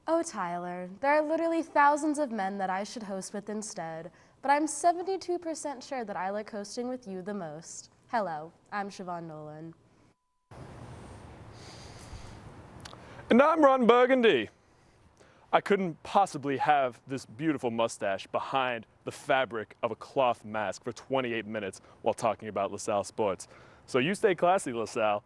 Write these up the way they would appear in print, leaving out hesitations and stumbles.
Oh, Tyler, there are literally thousands of men that I should host with instead, but I'm 72% sure that I like hosting with you the most. Hello, I'm Siobhan Nolan. And I'm Ron Burgundy. I couldn't possibly have this beautiful mustache behind the fabric of a cloth mask for 28 minutes while talking about LaSalle sports. So you stay classy, LaSalle.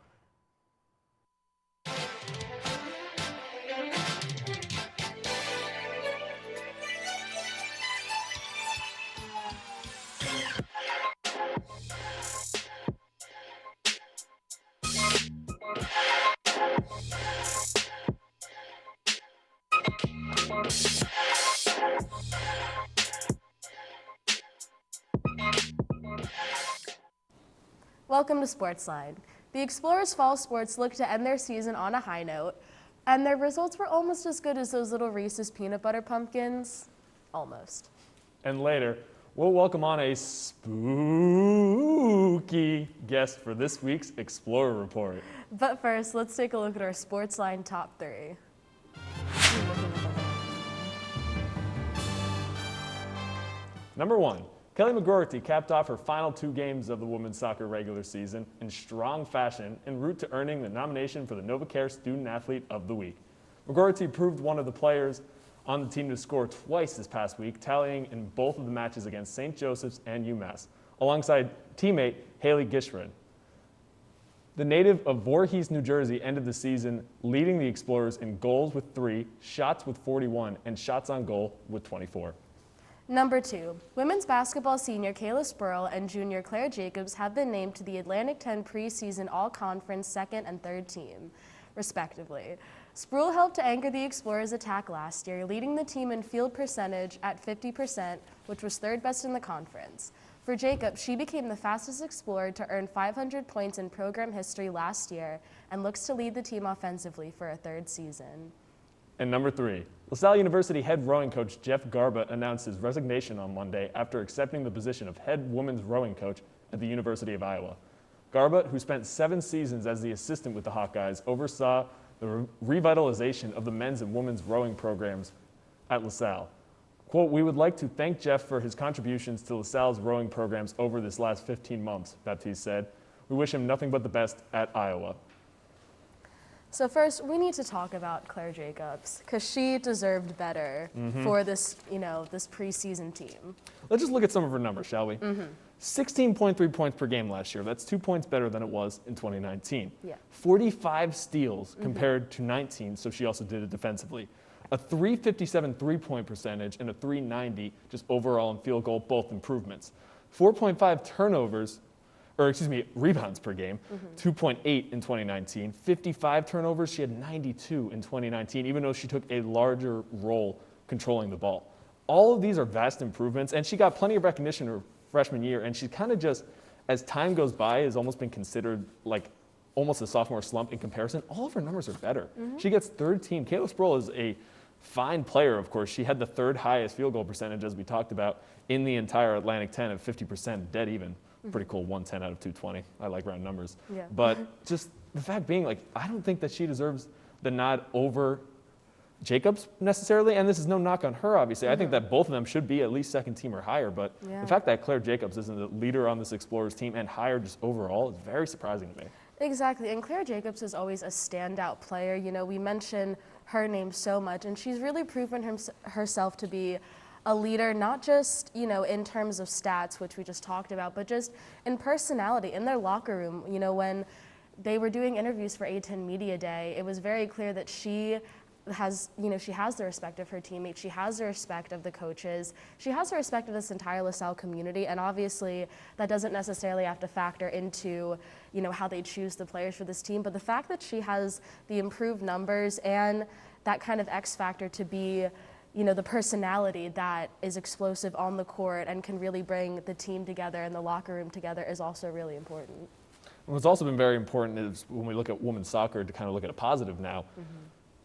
Welcome to SportsLine. The Explorers fall sports look to end their season on a high note, and their results were almost as good as those little Reese's peanut butter pumpkins. Almost. And later, we'll welcome on a spooky guest for this week's Explorer Report. But first, let's take a look at our SportsLine top 3. Number 1, Kelly McGroarty capped off her final 2 games of the women's soccer regular season in strong fashion en route to earning the nomination for the NovaCare Student Athlete of the Week. McGroarty proved one of the players on the team to score twice this past week, tallying in both of the matches against St. Joseph's and UMass, alongside teammate Haley Gishrin. The native of Voorhees, New Jersey, ended the season leading the Explorers in goals with 3, shots with 41, and shots on goal with 24. Number 2, women's basketball senior Kayla Sprole and junior Claire Jacobs have been named to the Atlantic 10 preseason all-conference second and third team, respectively. Sprule helped to anchor the Explorers' attack last year, leading the team in field percentage at 50%, which was third best in the conference. For Jacobs, she became the fastest Explorer to earn 500 points in program history last year and looks to lead the team offensively for a third season. And number 3, LaSalle University head rowing coach Jeff Garbutt announced his resignation on Monday after accepting the position of head women's rowing coach at the University of Iowa. Garbutt, who spent 7 seasons as the assistant with the Hawkeyes, oversaw the revitalization of the men's and women's rowing programs at LaSalle. Quote, "We would like to thank Jeff for his contributions to LaSalle's rowing programs over this last 15 months, Baptiste said. We wish him nothing but the best at Iowa." So first, we need to talk about Claire Jacobs because she deserved better for this, this preseason team. Let's just look at some of her numbers, shall we? 16.3 points per game last year. That's 2 points better than it was in 2019. Yeah. 45 steals compared to 19, so she also did it defensively. A 357 three-point percentage and a 390 just overall in field goal, both improvements. 4.5 rebounds per game, 2.8 in 2019. 55 turnovers, she had 92 in 2019, even though she took a larger role controlling the ball. All of these are vast improvements, and she got plenty of recognition her freshman year, and she's kind of just, as time goes by, has almost been considered like almost a sophomore slump in comparison. All of her numbers are better. She gets third team. Kayla Sprole is a fine player, of course. She had the third highest field goal percentage, as we talked about, in the entire Atlantic 10 at 50%, dead even. Pretty cool, 110 out of 220. I like round numbers. Yeah. But just the fact being, like, I don't think that she deserves the nod over Jacobs necessarily, and this is no knock on her, obviously. I think that both of them should be at least second team or higher, but the fact that Claire Jacobs isn't the leader on this Explorers team and higher just overall is very surprising to me. Exactly, and Claire Jacobs is always a standout player. We mention her name so much, and she's really proven herself to be a leader, not just, in terms of stats, which we just talked about, but just in personality, in their locker room. When they were doing interviews for A10 Media Day, it was very clear that she has the respect of her teammates, she has the respect of the coaches, she has the respect of this entire LaSalle community, and obviously that doesn't necessarily have to factor into, how they choose the players for this team, but the fact that she has the improved numbers and that kind of X factor to be, the personality that is explosive on the court and can really bring the team together and the locker room together is also really important. What's also been very important is when we look at women's soccer, to kind of look at a positive now,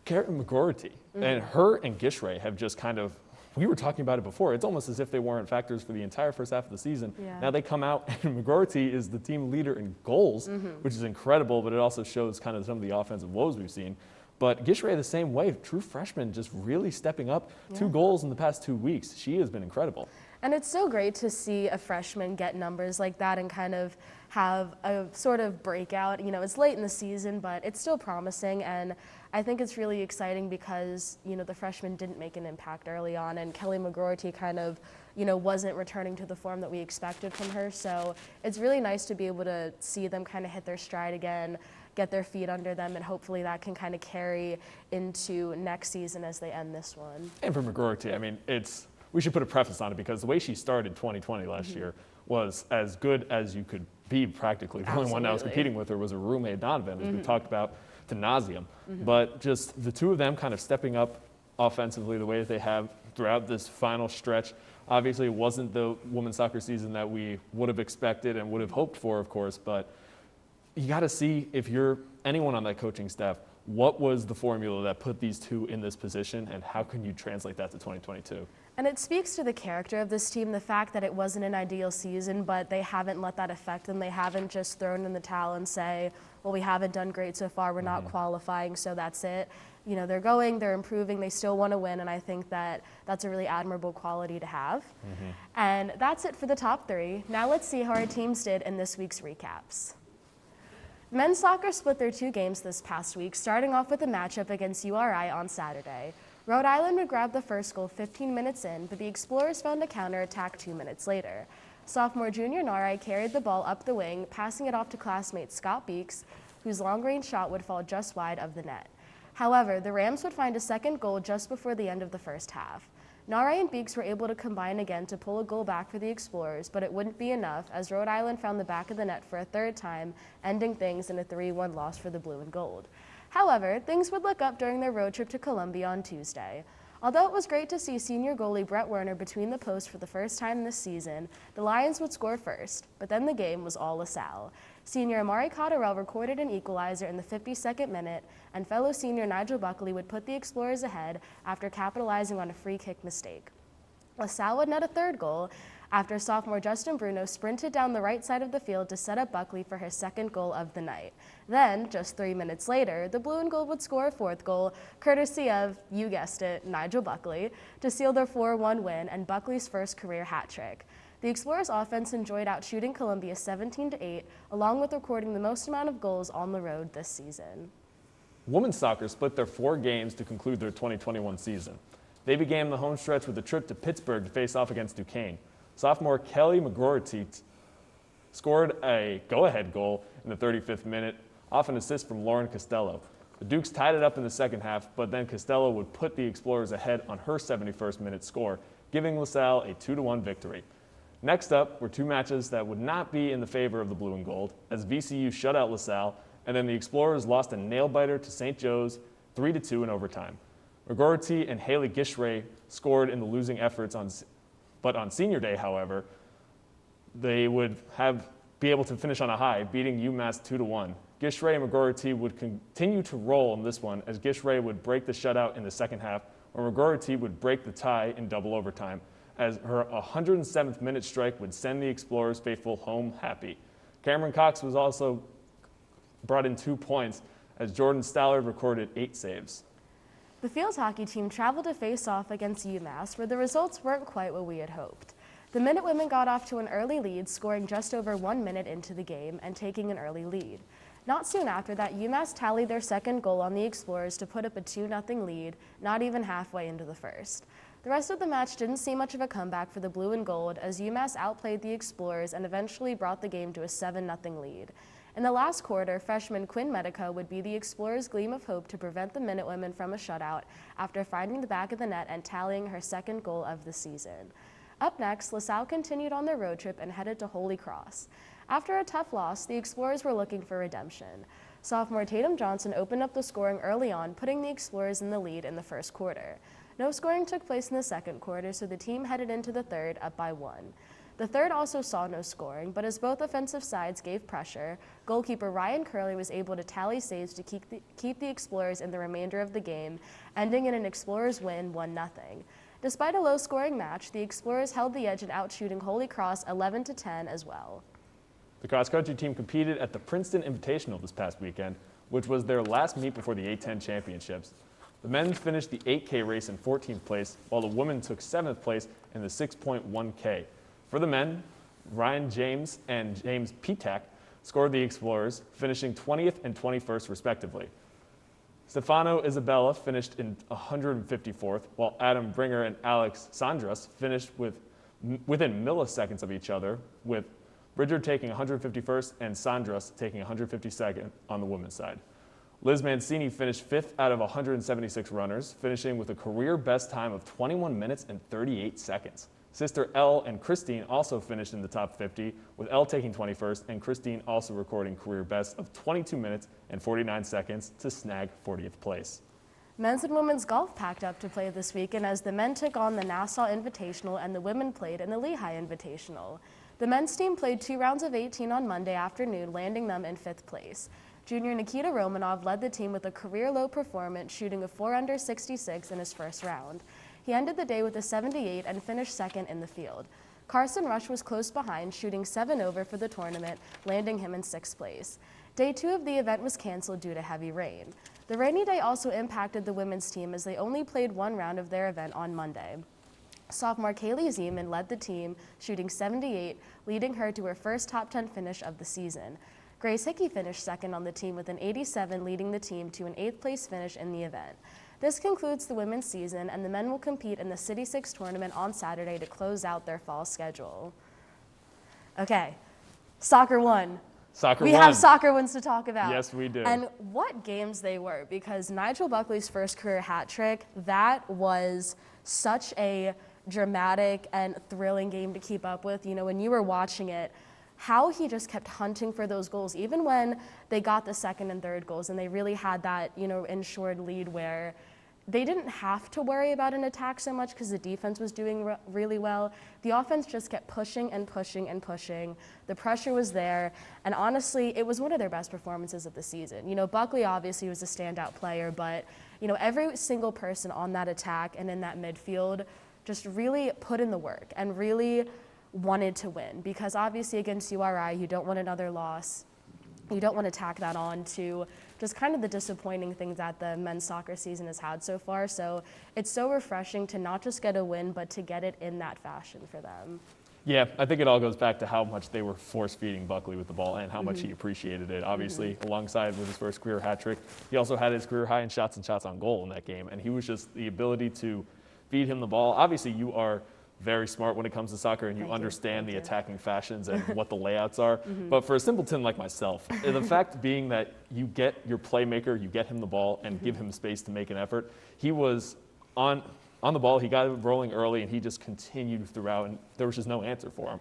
Karen McGroarty and her and Gishray have just kind of, we were talking about it before, it's almost as if they weren't factors for the entire first half of the season. Yeah. Now they come out and McGroarty is the team leader in goals, which is incredible, but it also shows kind of some of the offensive woes we've seen. But Gishrey the same way, true freshman, just really stepping up. 2 goals in the past 2 weeks. She has been incredible. And it's so great to see a freshman get numbers like that and kind of have a sort of breakout. You know, it's late in the season, but it's still promising. And I think it's really exciting because, you know, the freshman didn't make an impact early on, and Kelly McGroarty kind of, you know, wasn't returning to the form that we expected from her. So it's really nice to be able to see them kind of hit their stride again, get their feet under them, and hopefully that can kind of carry into next season as they end this one. And for McGroarty, I mean, we should put a preface on it because the way she started 2020 last year was as good as you could be practically. The only one that was competing with her was her roommate Donovan, as we talked about to nauseam. But just the two of them kind of stepping up offensively the way that they have throughout this final stretch. Obviously, it wasn't the women's soccer season that we would have expected and would have hoped for, of course, but you got to see, if you're anyone on that coaching staff, what was the formula that put these two in this position, and how can you translate that to 2022? And it speaks to the character of this team, the fact that it wasn't an ideal season, but they haven't let that affect them. They haven't just thrown in the towel and say, well, we haven't done great so far, we're not qualifying, so that's it. You know, they're improving, they still want to win, and I think that that's a really admirable quality to have. And that's it for the top 3. Now let's see how our teams did in this week's recaps. Men's soccer split their 2 games this past week, starting off with a matchup against URI on Saturday. Rhode Island would grab the first goal 15 minutes in, but the Explorers found a counterattack 2 minutes later. Sophomore junior Nari carried the ball up the wing, passing it off to classmate Scott Beeks, whose long-range shot would fall just wide of the net. However, the Rams would find a second goal just before the end of the first half. Nari and Beeks were able to combine again to pull a goal back for the Explorers, but it wouldn't be enough as Rhode Island found the back of the net for a third time, ending things in a 3-1 loss for the Blue and Gold. However, things would look up during their road trip to Columbia on Tuesday. Although it was great to see senior goalie Brett Werner between the posts for the first time this season, the Lions would score first, but then the game was all LaSalle. Senior Amari Cotterell recorded an equalizer in the 52nd minute, and fellow senior Nigel Buckley would put the Explorers ahead after capitalizing on a free kick mistake. LaSalle would net a third goal after sophomore Justin Bruno sprinted down the right side of the field to set up Buckley for his second goal of the night. Then, just 3 minutes later, the Blue and Gold would score a fourth goal, courtesy of, you guessed it, Nigel Buckley, to seal their 4-1 win and Buckley's first career hat trick. The Explorers offense enjoyed out-shooting Columbia 17-8, along with recording the most amount of goals on the road this season. Women's soccer split their 4 games to conclude their 2021 season. They began the home stretch with a trip to Pittsburgh to face off against Duquesne. Sophomore Kelly McGroarty scored a go-ahead goal in the 35th minute off an assist from Lauren Costello. The Dukes tied it up in the second half, but then Costello would put the Explorers ahead on her 71st minute score, giving LaSalle a 2-1 victory. Next up were 2 matches that would not be in the favor of the Blue and Gold, as VCU shut out LaSalle, and then the Explorers lost a nail-biter to St. Joe's 3-2 in overtime. McGroarty and Haley Gishrey scored in the losing efforts but on senior day, however, they would be able to finish on a high, beating UMass 2-1. Gishrey and McGroarty would continue to roll in this one, as Gishrey would break the shutout in the second half, or McGroarty would break the tie in double overtime, as her 107th minute strike would send the Explorers faithful home happy. Cameron Cox was also brought in 2 points, as Jordan Stallard recorded 8 saves. The field hockey team traveled to face off against UMass, where the results weren't quite what we had hoped. The Minutewomen got off to an early lead, scoring just over 1 minute into the game and taking an early lead. Not soon after that, UMass tallied their second goal on the Explorers to put up a 2-0 lead, not even halfway into the first. The rest of the match didn't see much of a comeback for the Blue and Gold, as UMass outplayed the Explorers and eventually brought the game to a 7-0 lead. In the last quarter, freshman Quinn Medica would be the Explorers' gleam of hope to prevent the Minutewomen from a shutout after finding the back of the net and tallying her second goal of the season. Up next, LaSalle continued on their road trip and headed to Holy Cross. After a tough loss, the Explorers were looking for redemption. Sophomore Tatum Johnson opened up the scoring early on, putting the Explorers in the lead in the first quarter. No scoring took place in the second quarter, so the team headed into the third up by 1. The third also saw no scoring, but as both offensive sides gave pressure, goalkeeper Ryan Curley was able to tally saves to keep the Explorers in the remainder of the game, ending in an Explorers win 1-0. Despite a low-scoring match, the Explorers held the edge in outshooting Holy Cross 11-10 as well. The cross-country team competed at the Princeton Invitational this past weekend, which was their last meet before the A10 championships. The men finished the 8K race in 14th place, while the women took 7th place in the 6.1K. For the men, Ryan James and James Pitak scored the Explorers, finishing 20th and 21st respectively. Stefano Isabella finished in 154th, while Adam Bringer and Alex Sandras finished within milliseconds of each other, with Bridger taking 151st and Sandras taking 152nd on the women's side. Liz Mancini finished 5th out of 176 runners, finishing with a career best time of 21 minutes and 38 seconds. Sister Elle and Christine also finished in the top 50, with Elle taking 21st and Christine also recording career best of 22 minutes and 49 seconds to snag 40th place. Men's and women's golf packed up to play this weekend as the men took on the Nassau Invitational and the women played in the Lehigh Invitational. The men's team played 2 rounds of 18 on Monday afternoon, landing them in 5th place. Junior Nikita Romanov led the team with a career-low performance, shooting a 4 under 66 in his first round. He ended the day with a 78 and finished 2nd in the field. Carson Rush was close behind, shooting 7 over for the tournament, landing him in 6th place. Day 2 of the event was canceled due to heavy rain. The rainy day also impacted the women's team as they only played 1 round of their event on Monday. Sophomore Kaylee Zeman led the team, shooting 78, leading her to her first top 10 finish of the season. Grace Hickey finished 2nd on the team with an 87, leading the team to an 8th place finish in the event. This concludes the women's season, and the men will compete in the City 6 tournament on Saturday to close out their fall schedule. Okay, soccer won. Soccer we won. have soccer wins to talk about. Yes, we do. And what games they were, because Nigel Buckley's first career hat trick, that was such a dramatic and thrilling game to keep up with. You know, when you were watching it, how he just kept hunting for those goals, even when they got the 2nd and 3rd goals and they really had that, you know, ensured lead where they didn't have to worry about an attack so much because the defense was doing really well. The offense just kept pushing and pushing and pushing. The pressure was there, and honestly, it was one of their best performances of the season. You know, Buckley obviously was a standout player, but, you know, every single person on that attack and in that midfield just really put in the work and really wanted to win, because obviously against URI, you don't want another loss. You don't want to tack that on to just kind of the disappointing things that the men's soccer season has had so far. So it's so refreshing to not just get a win, but to get it in that fashion for them. Yeah, I think it all goes back to how much they were force-feeding Buckley with the ball and how much he appreciated it. Obviously, alongside with his first career hat trick, he also had his career high in shots and shots on goal in that game. And he was just the ability to feed him the ball. Obviously, you are very smart when it comes to soccer, and you understand the attacking fashions and what the layouts are. But for a simpleton like myself, the fact being that you get your playmaker, you get him the ball and give him space to make an effort, he was on the ball, he got it rolling early, and he just continued throughout, and there was just no answer for him.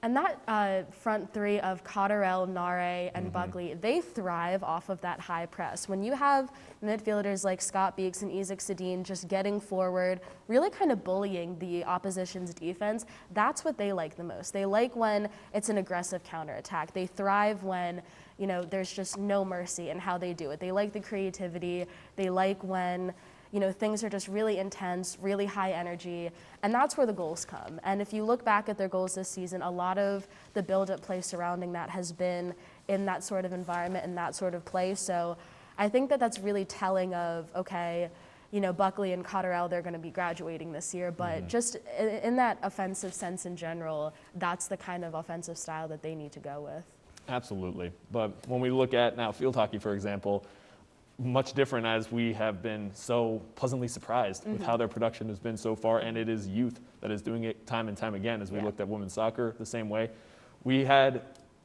And that front three of Cotterell, Nare, and Buckley, they thrive off of that high press. When you have midfielders like Scott Beeks and Isaac Sedin just getting forward, really kind of bullying the opposition's defense, that's what they like the most. They like when it's an aggressive counterattack. They thrive when, you know, there's just no mercy in how they do it. They like the creativity. They like when, you know, things are just really intense, really high energy, and that's where the goals come. And if you look back at their goals this season, a lot of the build-up play surrounding that has been in that sort of environment and that sort of play. So I think that that's really telling of, okay, you know, Buckley and Cotterell, they're going to be graduating this year, but just in that offensive sense in general, that's the kind of offensive style that they need to go with. Absolutely. But when we look at now field hockey, for example, much different, as we have been so pleasantly surprised with how their production has been so far, and it is youth that is doing it time and time again. As we looked at women's soccer the same way, we had,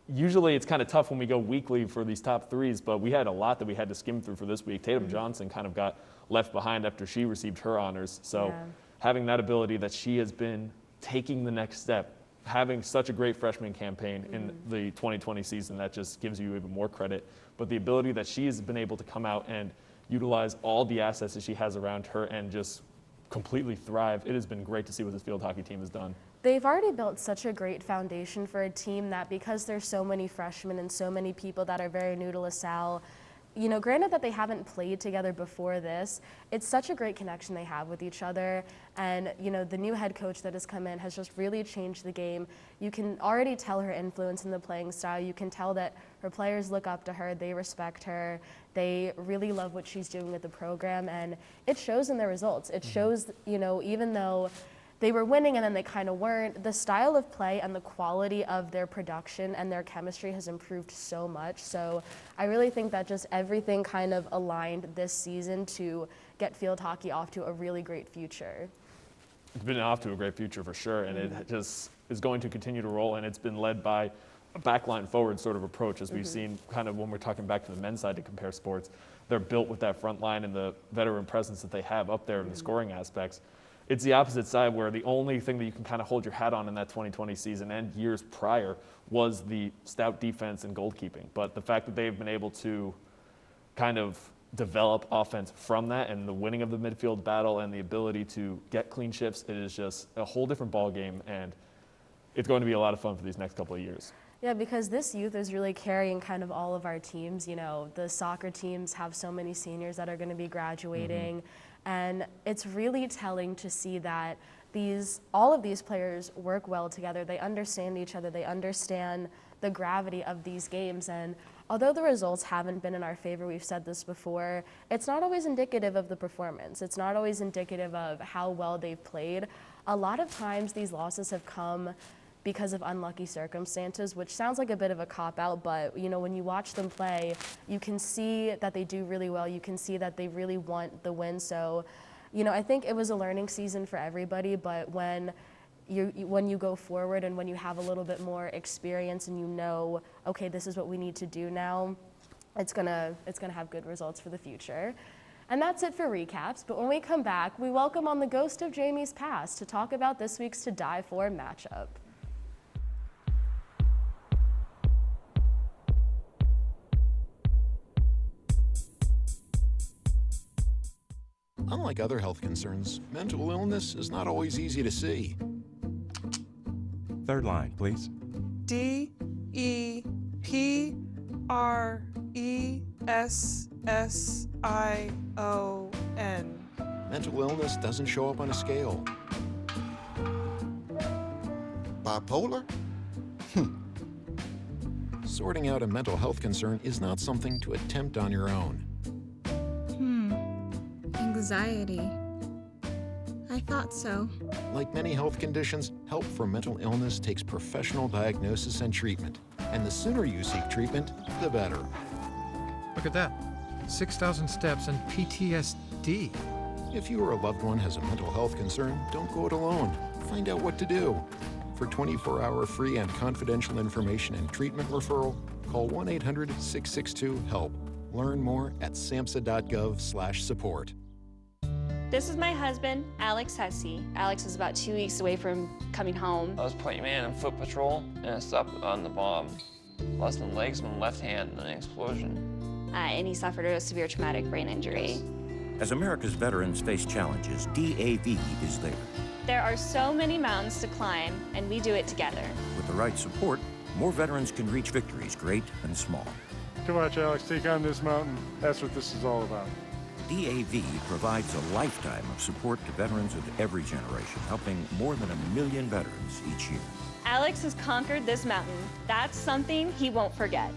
usually it's kind of tough when we go weekly for these top threes, but we had a lot that we had to skim through for this week. Tatum Johnson kind of got left behind after she received her honors, so having that ability that she has been taking the next step, having such a great freshman campaign in the 2020 season, that just gives you even more credit. But the ability that she has been able to come out and utilize all the assets that she has around her and just completely thrive, it has been great to see what this field hockey team has done. They've already built such a great foundation for a team that, because there's so many freshmen and so many people that are very new to LaSalle, you know, granted that they haven't played together before this, it's such a great connection they have with each other. And, you know, the new head coach that has come in has just really changed the game. You can already tell her influence in the playing style. You can tell that her players look up to her, they respect her. They really love what she's doing with the program, and it shows in their results. It shows, you know, even though they were winning and then they kind of weren't, the style of play and the quality of their production and their chemistry has improved so much. So I really think that just everything kind of aligned this season to get field hockey off to a really great future. It's been off to a great future for sure, and it just is going to continue to roll, and it's been led by a backline forward sort of approach, as we've seen kind of when we're talking back to the men's side to compare sports. They're built with that front line and the veteran presence that they have up there in the scoring aspects. It's the opposite side where the only thing that you can kind of hold your hat on in that 2020 season and years prior was the stout defense and goalkeeping. But the fact that they've been able to kind of develop offense from that and the winning of the midfield battle and the ability to get clean shifts, it is just a whole different ball game, and it's going to be a lot of fun for these next couple of years. Yeah, because this youth is really carrying kind of all of our teams. You know, the soccer teams have so many seniors that are going to be graduating, and it's really telling to see that all of these players work well together. They understand each other. They understand the gravity of these games. And although the results haven't been in our favor, we've said this before, it's not always indicative of the performance. It's not always indicative of how well they've played. A lot of times these losses have come because of unlucky circumstances, which sounds like a bit of a cop-out, but you know, when you watch them play, you can see that they do really well. You can see that they really want the win. So, you know, I think it was a learning season for everybody, but when you go forward and when you have a little bit more experience and you know, okay, this is what we need to do now, it's gonna have good results for the future. And that's it for recaps, but when we come back, we welcome on the ghost of Jamie's past to talk about this week's To Die For matchup. Unlike other health concerns, mental illness is not always easy to see. Third line, please. DEPRESSION. Mental illness doesn't show up on a scale. Bipolar? Sorting out a mental health concern is not something to attempt on your own. Anxiety. I thought so. Like many health conditions, help for mental illness takes professional diagnosis and treatment. And the sooner you seek treatment, the better. Look at that. 6,000 steps and PTSD. If you or a loved one has a mental health concern, don't go it alone. Find out what to do. For 24-hour free and confidential information and treatment referral, call 1-800-662-HELP. Learn more at samhsa.gov/support. This is my husband, Alex Hussey. Alex is about 2 weeks away from coming home. I was point man in foot patrol, and I stopped on the bomb. Lost my legs and my left hand in an explosion. And he suffered a severe traumatic brain injury. As America's veterans face challenges, DAV is there. There are so many mountains to climb, and we do it together. With the right support, more veterans can reach victories, great and small. Come on, Alex, take on this mountain. That's what this is all about. DAV provides a lifetime of support to veterans of every generation, helping more than 1 million veterans each year. Alex has conquered this mountain. That's something he won't forget.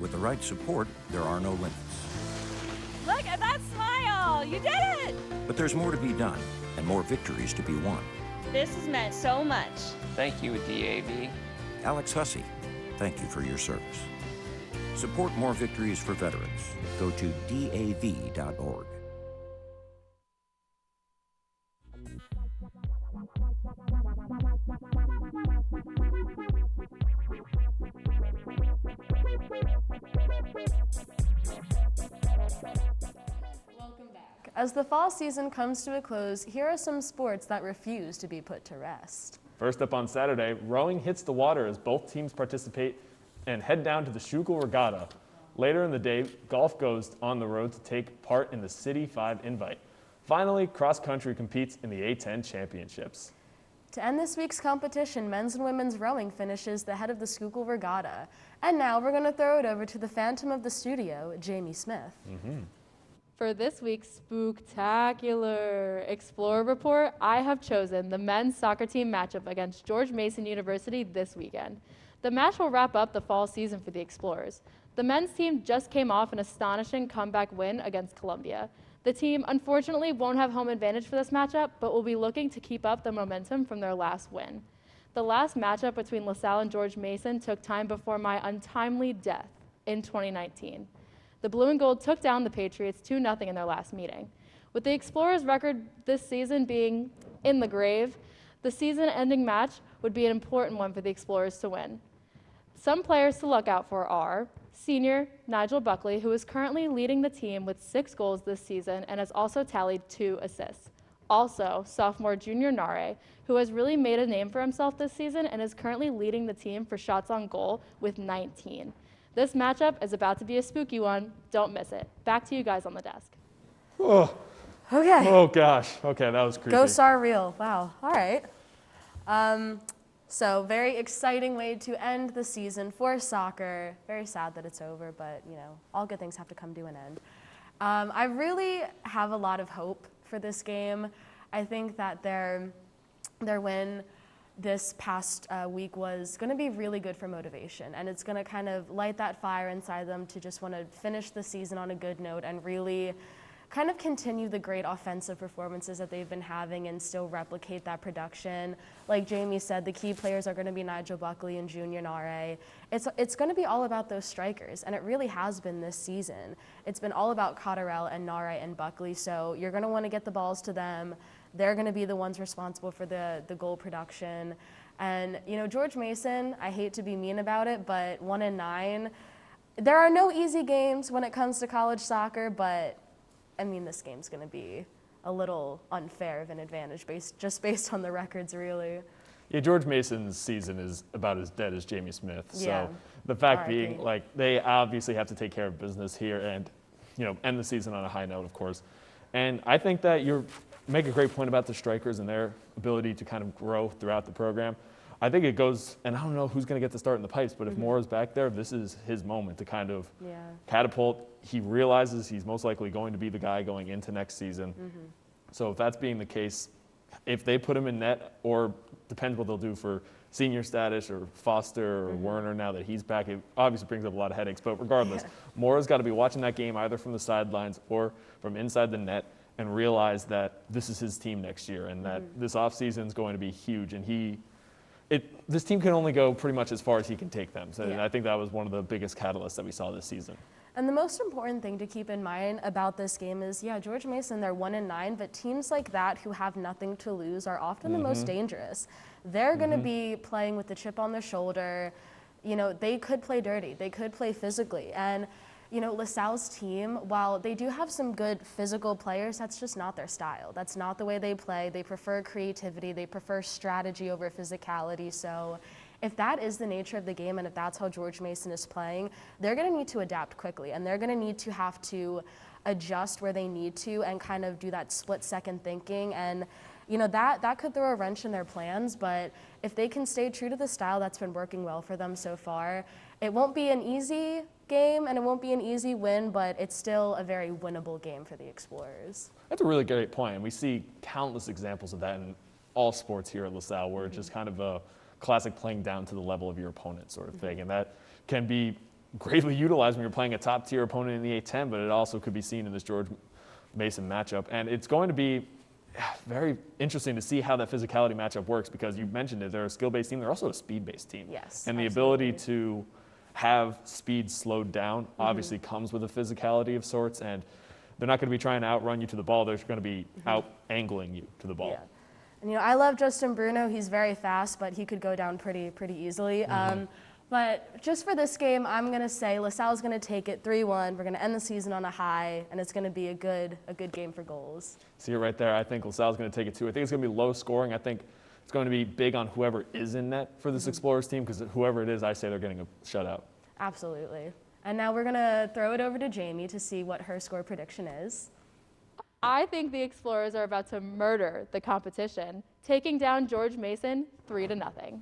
With the right support, there are no limits. Look at that smile! You did it! But there's more to be done, and more victories to be won. This has meant so much. Thank you, DAV. Alex Hussey, thank you for your service. Support more victories for veterans. Go to DAV.org. Welcome back. As the fall season comes to a close, here are some sports that refuse to be put to rest. First up on Saturday, rowing hits the water as both teams participate and head down to the Schuylkill Regatta. Later in the day, golf goes on the road to take part in the City 5 Invite. Finally, cross country competes in the A10 Championships. To end this week's competition, men's and women's rowing finishes the head of the Schuylkill Regatta. And now we're going to throw it over to the phantom of the studio, Jamie Smith. For this week's Spooktacular Explorer Report, I have chosen the men's soccer team matchup against George Mason University this weekend. The match will wrap up the fall season for the Explorers. The men's team just came off an astonishing comeback win against Columbia. The team unfortunately won't have home advantage for this matchup, but will be looking to keep up the momentum from their last win. The last matchup between LaSalle and George Mason took time before my untimely death in 2019. The Blue and Gold took down the Patriots 2-0 in their last meeting. With the Explorers' record this season being in the grave, the season-ending match would be an important one for the Explorers to win. Some players to look out for are senior Nigel Buckley, who is currently leading the team with 6 goals this season and has also tallied 2 assists. Also, sophomore Junior Nare, who has really made a name for himself this season and is currently leading the team for shots on goal with 19. This matchup is about to be a spooky one. Don't miss it. Back to you guys on the desk. Oh, Okay. oh gosh. Okay, that was creepy. Ghosts are real. Wow. All right. So very exciting way to end the season for soccer. Very sad that it's over, but you know, all good things have to come to an end. I really have a lot of hope for this game. I think that their win this past week was going to be really good for motivation, and it's going to kind of light that fire inside them to just want to finish the season on a good note and really kind of continue the great offensive performances that they've been having and still replicate that production. Like Jamie said, the key players are going to be Nigel Buckley and Junior Nare. It's going to be all about those strikers, and it really has been this season. It's been all about Cotterell and Nare and Buckley, so you're going to want to get the balls to them. They're going to be the ones responsible for the goal production. And, you know, George Mason, I hate to be mean about it, but 1-9. There are no easy games when it comes to college soccer, but I mean, this game's going to be a little unfair of an advantage just based on the records, really. Yeah, George Mason's season is about as dead as Jamie Smith. Yeah. So the fact R.I.P. being, like, they obviously have to take care of business here and, you know, end the season on a high note, of course. And I think that you make a great point about the strikers and their ability to kind of grow throughout the program. I think it goes, and I don't know who's going to get the start in the pipes, but if Mora's back there, this is his moment to kind of catapult. He realizes he's most likely going to be the guy going into next season. So if that's being the case, if they put him in net, or depends what they'll do for senior status or Foster or Werner now that he's back, it obviously brings up a lot of headaches. But regardless, Mora's got to be watching that game either from the sidelines or from inside the net and realize that this is his team next year and that this offseason is going to be huge. And this team can only go pretty much as far as he can take them. So I think that was one of the biggest catalysts that we saw this season. And the most important thing to keep in mind about this game is, George Mason, they're 1-9, but teams like that who have nothing to lose are often the most dangerous. They're going to be playing with the chip on their shoulder. You know, they could play dirty. They could play physically. And, you know, LaSalle's team, while they do have some good physical players, that's just not their style. That's not the way they play. They prefer creativity. They prefer strategy over physicality. So if that is the nature of the game and if that's how George Mason is playing, they're going to need to adapt quickly, and they're going to need to have to adjust where they need to and kind of do that split-second thinking. And, you know, that could throw a wrench in their plans, but if they can stay true to the style that's been working well for them so far, it won't be an easy game and it won't be an easy win, but it's still a very winnable game for the Explorers. That's a really great point, and we see countless examples of that in all sports here at LaSalle, where it's just kind of a classic playing down to the level of your opponent sort of thing. And that can be greatly utilized when you're playing a top-tier opponent in the A-10, but it also could be seen in this George Mason matchup. And it's going to be very interesting to see how that physicality matchup works, because you mentioned it, they're a skill-based team, they're also a speed-based team. Yes, and the absolutely. ability to have speed slowed down obviously comes with a physicality of sorts, and they're not going to be trying to outrun you to the ball, they're going to be out-angling you to the ball. Yeah. And, you know, I love Justin Bruno. He's very fast, but he could go down pretty easily. But just for this game, I'm going to say LaSalle's going to take it 3-1. We're going to end the season on a high, and it's going to be a good game for goals. See it right there. I think LaSalle's going to take it too. I think it's going to be low scoring. I think it's going to be big on whoever is in net for this Explorers team, because whoever it is, I say they're getting a shutout. Absolutely. And now we're going to throw it over to Jamie to see what her score prediction is. I think the Explorers are about to murder the competition, taking down George Mason 3-0. All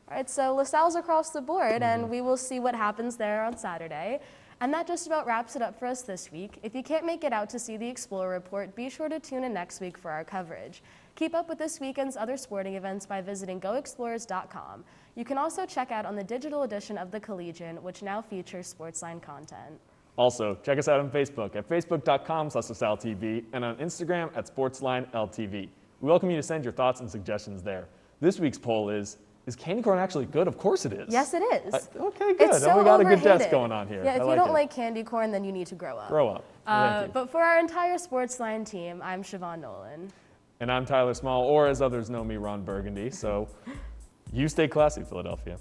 right, so LaSalle's across the board, and we will see what happens there on Saturday. And that just about wraps it up for us this week. If you can't make it out to see the Explorer Report, be sure to tune in next week for our coverage. Keep up with this weekend's other sporting events by visiting goexplorers.com. You can also check out on the digital edition of the Collegian, which now features SportsLine content. Also, check us out on Facebook at facebook.com/LaSalleTV and on Instagram at SportsLineLTV. We welcome you to send your thoughts and suggestions there. This week's poll is candy corn actually good? Of course it is. Yes, it is. Okay, good. It's Then so we got a good overhated. test going on here. Yeah, if I you don't it. like candy corn, then you need to grow up. Grow up. Thank you. But for our entire SportsLine team, I'm Siobhan Nolan. And I'm Tyler Small, or as others know me, Ron Burgundy. So you stay classy, Philadelphia.